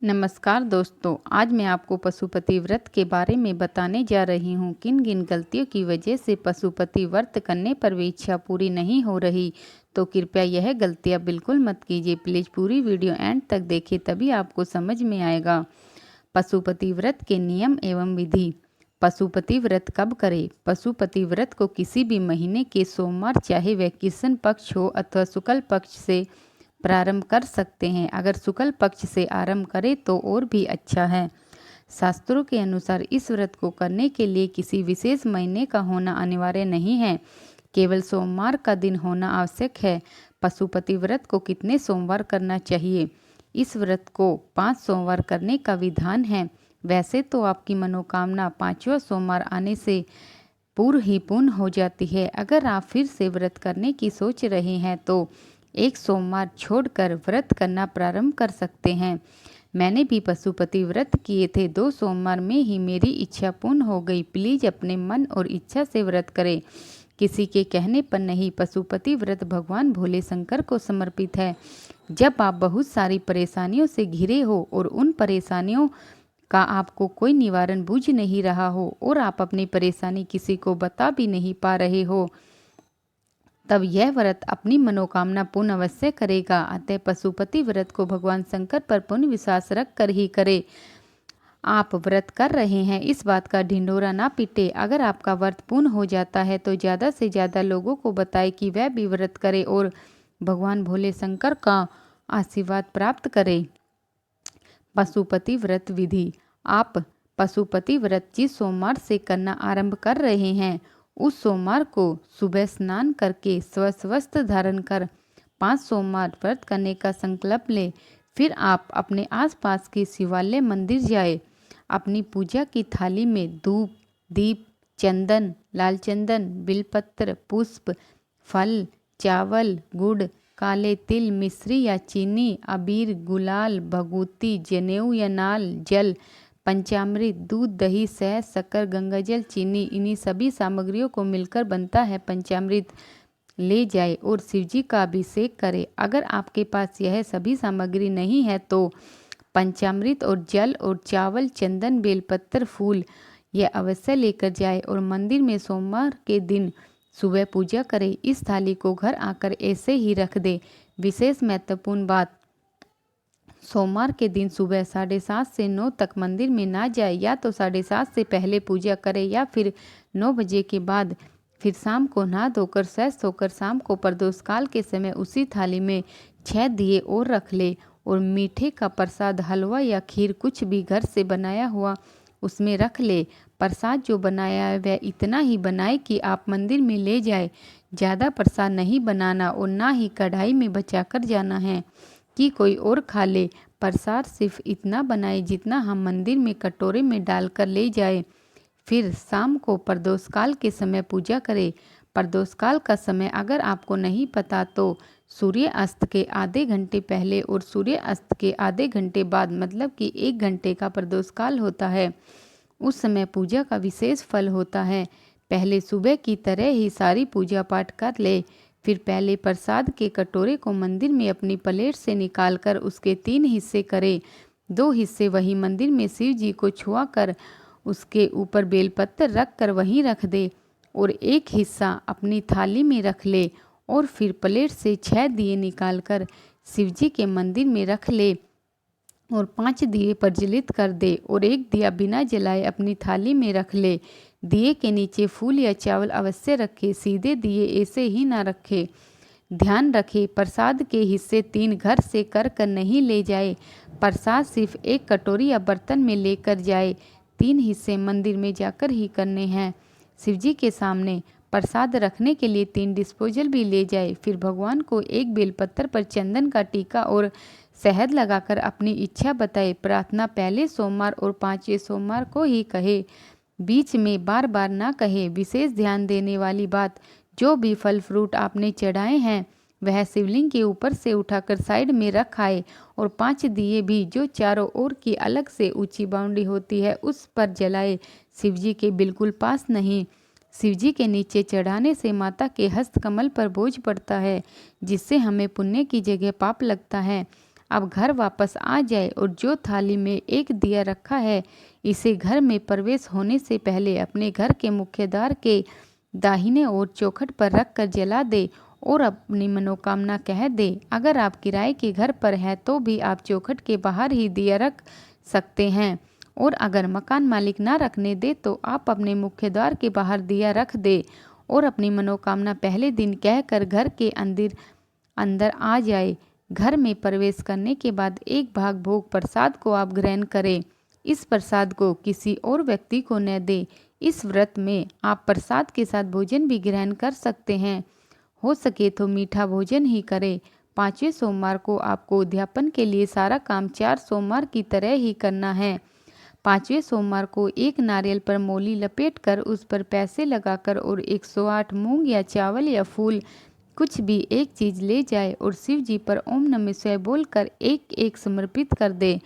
नमस्कार दोस्तों, आज मैं आपको पशुपति व्रत के बारे में बताने जा रही हूँ। किन किन गलतियों की वजह से पशुपति व्रत करने पर भी इच्छा पूरी नहीं हो रही, तो कृपया यह गलतियाँ बिल्कुल मत कीजिए। प्लीज़ पूरी वीडियो एंड तक देखिए, तभी आपको समझ में आएगा। पशुपति व्रत के नियम एवं विधि। पशुपति व्रत कब करें? पशुपति व्रत को किसी भी महीने के सोमवार, चाहे वह कृष्ण पक्ष हो अथवा शुक्ल पक्ष से प्रारंभ कर सकते हैं। अगर शुक्ल पक्ष से आरंभ करें तो और भी अच्छा है। शास्त्रों के अनुसार इस व्रत को करने के लिए किसी विशेष महीने का होना अनिवार्य नहीं है, केवल सोमवार का दिन होना आवश्यक है। पशुपति व्रत को कितने सोमवार करना चाहिए? इस व्रत को 5 सोमवार करने का विधान है। वैसे तो आपकी मनोकामना 5वां सोमवार आने से पूर्व ही पूर्ण हो जाती है। अगर आप फिर से व्रत करने की सोच रहे हैं तो एक सोमवार छोड़कर व्रत करना प्रारंभ कर सकते हैं। मैंने भी पशुपति व्रत किए थे, 2 सोमवार में ही मेरी इच्छा पूर्ण हो गई। प्लीज अपने मन और इच्छा से व्रत करें, किसी के कहने पर नहीं। पशुपति व्रत भगवान भोले शंकर को समर्पित है। जब आप बहुत सारी परेशानियों से घिरे हो और उन परेशानियों का आपको कोई निवारण बूझ नहीं रहा हो और आप अपनी परेशानी किसी को बता भी नहीं पा रहे हो, तब यह व्रत अपनी मनोकामना पूर्ण अवश्य करेगा। अतः पशुपति व्रत को भगवान शंकर पर पूर्ण विश्वास रख कर ही करे। आप व्रत कर रहे हैं, इस बात का ढिंढोरा ना पीटे। अगर आपका व्रत पूर्ण हो जाता है तो ज़्यादा से ज़्यादा लोगों को बताएं कि वह भी व्रत करे और भगवान भोले शंकर का आशीर्वाद प्राप्त करें। पशुपति व्रत विधि। आप पशुपति व्रत जिस सोमवार से करना आरंभ कर रहे हैं, उस सोमवार को सुबह स्नान करके स्वच्छ वस्त्र धारण कर 5 सोमवार व्रत करने का संकल्प लें। फिर आप अपने आसपास के शिवालय मंदिर जाए। अपनी पूजा की थाली में धूप, दीप, चंदन, लाल चंदन, बिलपत्र, पुष्प, फल, चावल, गुड़, काले तिल, मिश्री या चीनी, अबीर, गुलाल, भभूति, जनेऊ या नाल, जल, पंचामृत, दूध, दही, शहद, शक्कर, गंगाजल, चीनी, इन्हीं सभी सामग्रियों को मिलकर बनता है पंचामृत, ले जाए और शिवजी का अभिषेक करें। अगर आपके पास यह सभी सामग्री नहीं है तो पंचामृत और जल और चावल, चंदन, बेलपत्र, फूल यह अवश्य लेकर जाए और मंदिर में सोमवार के दिन सुबह पूजा करें। इस थाली को घर आकर ऐसे ही रख दे। विशेष महत्वपूर्ण बात, सोमवार के दिन सुबह 7:30 से 9 तक मंदिर में ना जाए। या तो 7:30 से पहले पूजा करें या फिर 9 बजे के बाद। फिर शाम को नहा धोकर फ्रेश होकर शाम को प्रदोष काल के समय उसी थाली में 6 दिए और रख ले और मीठे का प्रसाद, हलवा या खीर कुछ भी घर से बनाया हुआ उसमें रख ले। प्रसाद जो बनाया है वह इतना ही बनाए कि आप मंदिर में ले जाए। ज़्यादा प्रसाद नहीं बनाना और ना ही कढ़ाई में बचा कर जाना है कि कोई और खा ले। प्रसाद सिर्फ इतना बनाए जितना हम मंदिर में कटोरे में डालकर ले जाए। फिर शाम को प्रदोष काल के समय पूजा करें। प्रदोष काल का समय अगर आपको नहीं पता तो सूर्य अस्त के आधे घंटे पहले और सूर्य अस्त के आधे घंटे बाद, मतलब कि 1 घंटे का प्रदोष काल होता है। उस समय पूजा का विशेष फल होता है। पहले सुबह की तरह ही सारी पूजा पाठ कर ले। फिर पहले प्रसाद के कटोरे को मंदिर में अपनी प्लेट से निकालकर उसके 3 हिस्से करें। 2 हिस्से वही मंदिर में शिव जी को छुआ कर उसके ऊपर बेलपत्र रख कर वहीं रख दे और एक हिस्सा अपनी थाली में रख ले और फिर प्लेट से 6 दिए निकालकर शिव जी के मंदिर में रख ले और 5 दिए प्रज्वलित कर दे और एक दिया बिना जलाए अपनी थाली में रख ले। दिए के नीचे फूल या चावल अवश्य रखे, सीधे दिए ऐसे ही ना रखे। ध्यान रखें, प्रसाद के हिस्से 3 घर से कर नहीं ले जाए। प्रसाद सिर्फ एक कटोरी या बर्तन में लेकर जाए। 3 हिस्से मंदिर में जाकर ही करने हैं। शिवजी के सामने प्रसाद रखने के लिए 3 डिस्पोजल भी ले जाए। फिर भगवान को एक बेलपत्र पर चंदन का टीका और शहद लगाकर अपनी इच्छा बताए। प्रार्थना पहले सोमवार और 5वें सोमवार को ही कहे, बीच में बार बार ना कहे। विशेष ध्यान देने वाली बात, जो भी फल फ्रूट आपने चढ़ाए हैं वह शिवलिंग के ऊपर से उठाकर साइड में रख आए और 5 दिए भी जो चारों ओर की अलग से ऊंची बाउंड्री होती है उस पर जलाए। शिवजी के बिल्कुल पास नहीं। शिवजी के नीचे चढ़ाने से माता के हस्त कमल पर बोझ पड़ता है, जिससे हमें पुण्य की जगह पाप लगता है। अब घर वापस आ जाए और जो थाली में एक दिया रखा है इसे घर में प्रवेश होने से पहले अपने घर के मुख्य द्वार के दाहिने ओर चौखट पर रख कर जला दे और अपनी मनोकामना कह दे। अगर आप किराए के घर पर हैं तो भी आप चौखट के बाहर ही दिया रख सकते हैं और अगर मकान मालिक ना रखने दे तो आप अपने मुख्य द्वार के बाहर दिया रख दे और अपनी मनोकामना पहले दिन कहकर घर के अंदर आ जाए। घर में प्रवेश करने के बाद एक भाग भोग प्रसाद को आप ग्रहण करें। इस प्रसाद को किसी और व्यक्ति को न दें। इस व्रत में आप प्रसाद के साथ भोजन भी ग्रहण कर सकते हैं। हो सके तो मीठा भोजन ही करें। 5वें सोमवार को आपको उद्यापन के लिए सारा काम 4 सोमवार की तरह ही करना है। 5वें सोमवार को एक नारियल पर मोली लपेटकर उस पर पैसे लगाकर और 108 मूंग या चावल या फूल कुछ भी एक चीज ले जाए और शिव जी पर ओम नमः शिवाय बोलकर एक एक समर्पित कर दे।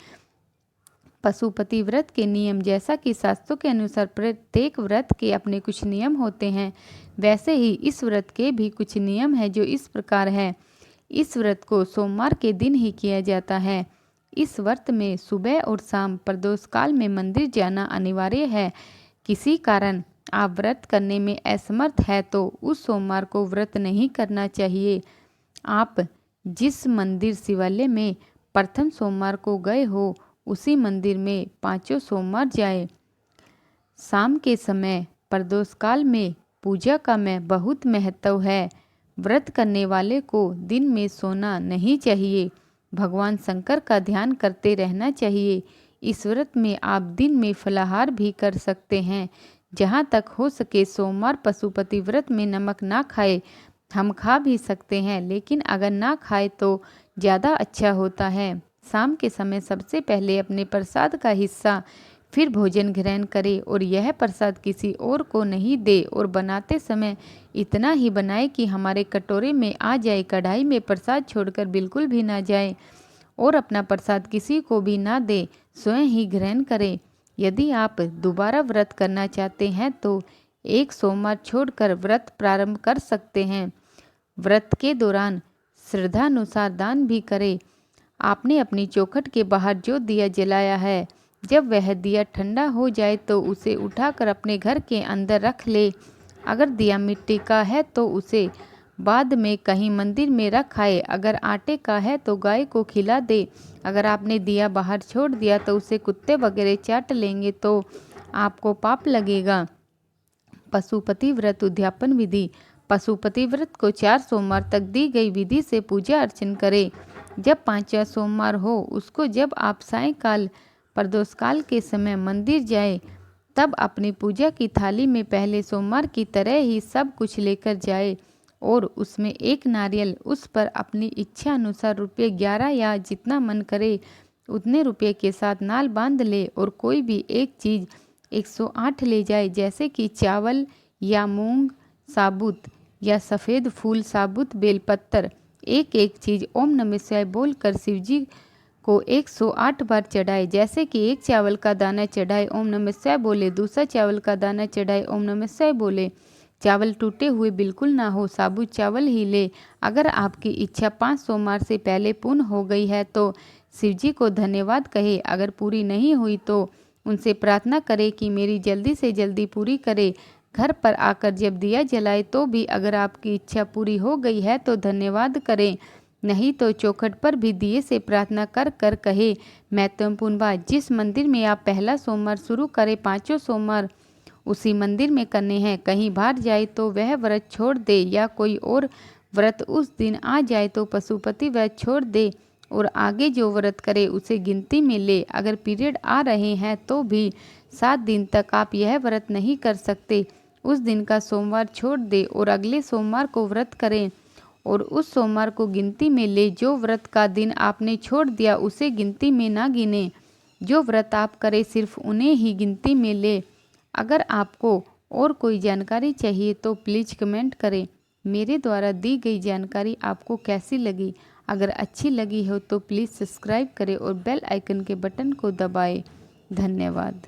पशुपति व्रत के नियम। जैसा कि शास्त्रों के अनुसार प्रत्येक व्रत के अपने कुछ नियम होते हैं, वैसे ही इस व्रत के भी कुछ नियम हैं जो इस प्रकार है। इस व्रत को सोमवार के दिन ही किया जाता है। इस व्रत में सुबह और शाम प्रदोष काल में मंदिर जाना अनिवार्य है। किसी कारण आप व्रत करने में असमर्थ है तो उस सोमवार को व्रत नहीं करना चाहिए। आप जिस मंदिर शिवालय में प्रथम सोमवार को गए हो उसी मंदिर में 5 सोमवार जाए। शाम के समय प्रदोष काल में पूजा का में बहुत महत्व है। व्रत करने वाले को दिन में सोना नहीं चाहिए। भगवान शंकर का ध्यान करते रहना चाहिए। इस व्रत में आप दिन में फलाहार भी कर सकते हैं। जहाँ तक हो सके सोमवार पशुपति व्रत में नमक ना खाए। हम खा भी सकते हैं लेकिन अगर ना खाए तो ज़्यादा अच्छा होता है। शाम के समय सबसे पहले अपने प्रसाद का हिस्सा फिर भोजन ग्रहण करें और यह प्रसाद किसी और को नहीं दे और बनाते समय इतना ही बनाए कि हमारे कटोरे में आ जाए। कढ़ाई में प्रसाद छोड़कर बिल्कुल भी ना जाए और अपना प्रसाद किसी को भी ना दे, स्वयं ही ग्रहण करें। यदि आप दोबारा व्रत करना चाहते हैं तो एक सोमवार छोड़कर व्रत प्रारंभ कर सकते हैं। व्रत के दौरान श्रद्धानुसार दान भी करें। आपने अपनी चौखट के बाहर जो दिया जलाया है, जब वह दिया ठंडा हो जाए तो उसे उठाकर अपने घर के अंदर रख ले। अगर दिया मिट्टी का है तो उसे बाद में कहीं मंदिर में रख आए। अगर आटे का है तो गाय को खिला दे। अगर आपने दिया बाहर छोड़ दिया तो उसे कुत्ते वगैरह चाट लेंगे तो आपको पाप लगेगा। पशुपति व्रत उद्यापन विधि। पशुपति व्रत को 4 सोमवार तक दी गई विधि से पूजा अर्चन करें। जब 5वां सोमवार हो उसको जब आप सायंकाल प्रदोष काल के समय मंदिर जाए तब अपनी पूजा की थाली में पहले सोमवार की तरह ही सब कुछ लेकर जाए और उसमें एक नारियल, उस पर अपनी इच्छा अनुसार रुपये 11 या जितना मन करे उतने रुपये के साथ नाल बांध ले और कोई भी एक चीज़ 108 ले जाए, जैसे कि चावल या मूंग साबुत या सफ़ेद फूल साबुत बेलपत्र। एक एक चीज़ ओम नमः शिवाय बोलकर शिवजी को 108 बार चढ़ाए। जैसे कि एक चावल का दाना चढ़ाए ओम नमः शिवाय बोले, दूसरा चावल का दाना चढ़ाए ओम नमः शिवाय बोले। चावल टूटे हुए बिल्कुल ना हो, साबुत चावल ही ले। अगर आपकी इच्छा 5 सोमवार से पहले पूर्ण हो गई है तो शिवजी को धन्यवाद कहे। अगर पूरी नहीं हुई तो उनसे प्रार्थना करें कि मेरी जल्दी से जल्दी पूरी करे। घर पर आकर जब दिया जलाए तो भी अगर आपकी इच्छा पूरी हो गई है तो धन्यवाद करें, नहीं तो चौखट पर भी दिए से प्रार्थना कर कर कहे। महत्वपूर्ण बात, जिस मंदिर में आप पहला सोमवार शुरू करें 5 सोमवार उसी मंदिर में करने हैं। कहीं बाहर जाए तो वह व्रत छोड़ दे या कोई और व्रत उस दिन आ जाए तो पशुपति व्रत छोड़ दे और आगे जो व्रत करे उसे गिनती में ले। अगर पीरियड आ रहे हैं तो भी 7 दिन तक आप यह व्रत नहीं कर सकते। उस दिन का सोमवार छोड़ दे और अगले सोमवार को व्रत करें और उस सोमवार को गिनती में ले। जो व्रत का दिन आपने छोड़ दिया उसे गिनती में ना गिने। जो व्रत आप करें सिर्फ उन्हें ही गिनती में ले। अगर आपको और कोई जानकारी चाहिए तो प्लीज़ कमेंट करें। मेरे द्वारा दी गई जानकारी आपको कैसी लगी? अगर अच्छी लगी हो तो प्लीज़ सब्सक्राइब करें और बेल आइकन के बटन को दबाएं। धन्यवाद।